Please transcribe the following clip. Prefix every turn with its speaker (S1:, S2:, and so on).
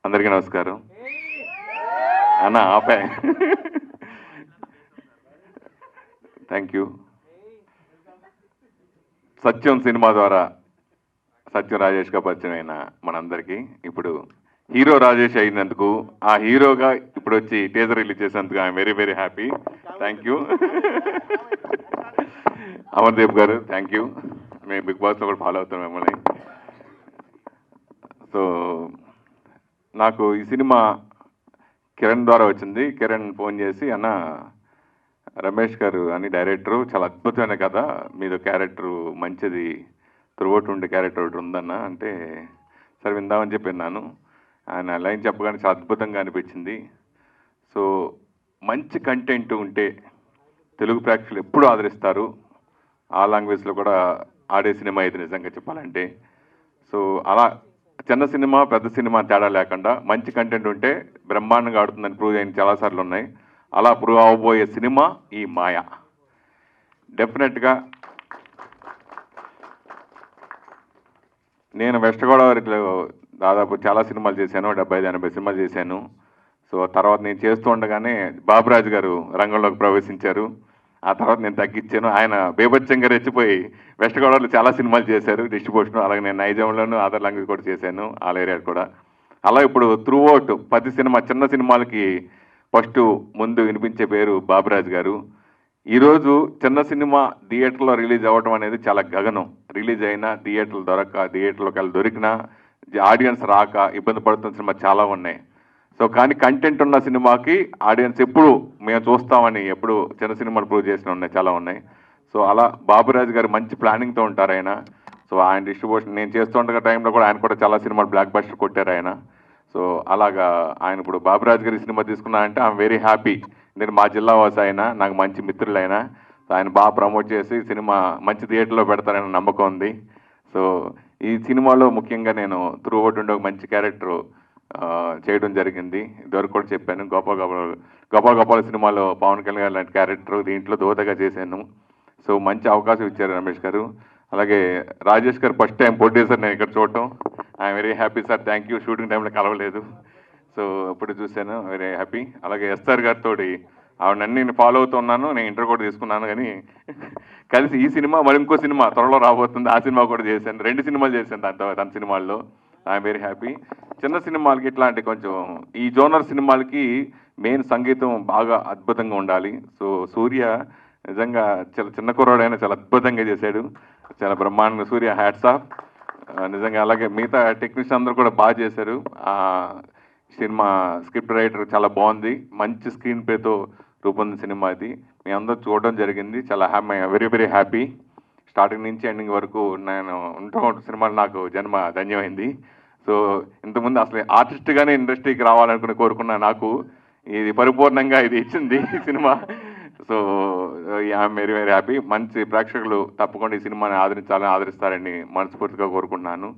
S1: అందరికీ నమస్కారం. అన్న ఆపే. Thank you. సత్యం సినిమా ద్వారా సత్యం రాజేష్గా పరిచయం అయిన మనందరికీ ఇప్పుడు హీరో రాజేష్ అయినందుకు, ఆ హీరోగా ఇప్పుడు వచ్చి టీజర్ రిలీజ్ చేసినందుకు I'm very very happy. Thank you. Amardeep గారు థ్యాంక్ యూ. మేము బిగ్ బాస్లో కూడా ఫాలో అవుతాం మిమ్మల్ని. సో నాకు ఈ సినిమా కిరణ్ ద్వారా వచ్చింది. కిరణ్ ఫోన్ చేసి, అన్న రమేష్ గారు అని డైరెక్టరు, చాలా అద్భుతమైన కథ, మీదో క్యారెక్టరు మంచిది, త్రూఅవుట్ ఉండే క్యారెక్టర్ ఒకటి ఉందన్న అంటే, సరే విందామని చెప్పి విన్నాను. ఆయన లైన్ చెప్పగానే చాలా అద్భుతంగా అనిపించింది. సో మంచి కంటెంట్ ఉంటే తెలుగు ప్రేక్షకులు ఎప్పుడూ ఆదరిస్తారు. ఆ లాంగ్వేజ్లో కూడా ఆడే సినిమా ఇది నిజంగా చెప్పాలంటే. సో అలా చిన్న సినిమా పెద్ద సినిమా తేడా లేకుండా మంచి కంటెంట్ ఉంటే బ్రహ్మాండంగా ఆడుతుందని ప్రూవ్ అయిన చాలాసార్లు ఉన్నాయి. అలా ప్రూవ్ అవబోయే సినిమా ఈ మాయ. డెఫినెట్గా నేను వెస్ట్ గోదావరిలో దాదాపు చాలా సినిమాలు చేశాను, 75-80 సినిమాలు చేశాను. సో తర్వాత నేను చేస్తూ ఉండగానే బాబురాజు గారు రంగంలోకి ప్రవేశించారు. ఆ తర్వాత నేను తగ్గించాను. ఆయన బేభత్సంగా రెచ్చిపోయి వెస్ట్ గోదావరిలో చాలా సినిమాలు చేశారు డిస్ట్రిబ్యూషన్. అలాగే నేను నైజాంలోను అదర్ లాంగ్వేజ్ కూడా చేశాను, ఆల్ ఏరియా కూడా. అలా ఇప్పుడు త్రూఅవుట్ 10 సినిమా చిన్న సినిమాలకి ఫస్ట్ ముందు వినిపించే పేరు బాబురాజు గారు. ఈరోజు చిన్న సినిమా థియేటర్లో రిలీజ్ అవ్వడం అనేది చాలా గగనం. రిలీజ్ అయినా థియేటర్లోకి వెళ్ళి దొరికినా ఆడియన్స్ రాక ఇబ్బంది పడుతున్న సినిమా చాలా ఉన్నాయి. సో కానీ కంటెంట్ ఉన్న సినిమాకి ఆడియన్స్ ఎప్పుడు మేము చూస్తామని ఎప్పుడు చిన్న సినిమాలు ప్రూవ్ చేసిన ఉన్నాయి, చాలా ఉన్నాయి. సో అలా బాబురాజు గారు మంచి ప్లానింగ్తో ఉంటారు ఆయన. సో ఆయన డిస్ట్రిబ్యూషన్ నేను చేస్తుండగా టైంలో కూడా ఆయన కూడా చాలా సినిమాలు బ్లాక్ బస్టర్ కొట్టారు ఆయన. సో అలాగా ఆయన ఇప్పుడు బాబురాజు గారి సినిమా తీసుకున్నారంటే ఐఎమ్ వెరీ హ్యాపీ. నేను మా జిల్లా వాసి ఆయన, నాకు మంచి మిత్రులైనా, ఆయన బాగా ప్రమోట్ చేసి సినిమా మంచి థియేటర్లో పెడతారని నమ్మకం ఉంది. సో ఈ సినిమాలో ముఖ్యంగా నేను త్రూఅవుట్ ఉండే ఒక మంచి క్యారెక్టర్ చేయడం జరిగింది. ఇదివరకు కూడా చెప్పాను, గోపాల సినిమాలో పవన్ కళ్యాణ్ గారు లాంటి క్యారెక్టర్ దీంట్లో దోతగా చేశాను. సో మంచి అవకాశం ఇచ్చారు రమేష్ గారు. అలాగే రాజేష్ గారు ఫస్ట్ టైం ప్రొడ్యూసర్ నేను ఇక్కడ చూడటం, I'm very happy sir. Thank you. Shooting టైంలో కలవలేదు, సో ఇప్పుడు చూశాను, వెరీ హ్యాపీ. అలాగే ఎస్ఆర్ గారితో ఆవిడన్నీ నేను ఫాలో అవుతున్నాను, నేను ఇంటర్ కూడా తీసుకున్నాను. కానీ కలిసి ఈ సినిమా మరి ఇంకో సినిమా త్వరలో రాబోతుంది, ఆ సినిమా కూడా చేశాను. 2 సినిమాలు చేశాను తన సినిమాల్లో. I'm very happy. చిన్న సినిమాలకి ఇట్లాంటి కొంచెం ఈ జోనర్ సినిమాలకి మెయిన్ సంగీతం బాగా అద్భుతంగా ఉండాలి. సో సూర్య నిజంగా చాలా చిన్న కుర్రాడైనా చాలా అద్భుతంగా చేశాడు, చాలా బ్రహ్మాండంగా. సూర్య హ్యాట్స్ ఆఫ్ నిజంగా. అలాగే మిగతా టెక్నీషియన్ అందరూ కూడా బాగా చేశారు. సినిమా స్క్రిప్ట్ రైటర్ చాలా బాగుంది, మంచి స్క్రీన్ ప్లేతో రూపొందిన సినిమా ఇది. మీ అందరూ చూడడం జరిగింది, చాలా వెరీ వెరీ హ్యాపీ. స్టార్టింగ్ నుంచి ఎండింగ్ వరకు నేను ఉంటాం సినిమాలు నాకు జన్మ ధన్యమైంది. సో ఇంతకుముందు అసలు ఆర్టిస్ట్గానే ఇండస్ట్రీకి రావాలనుకుని కోరుకున్న నాకు ఇది పరిపూర్ణంగా ఇది ఇచ్చింది ఈ cinema. So I'm very very happy. మంచి ప్రేక్షకులు తప్పకుండా ఈ సినిమాని ఆదరించాలని ఆదరిస్తారని మనస్ఫూర్తిగా కోరుకుంటున్నాను.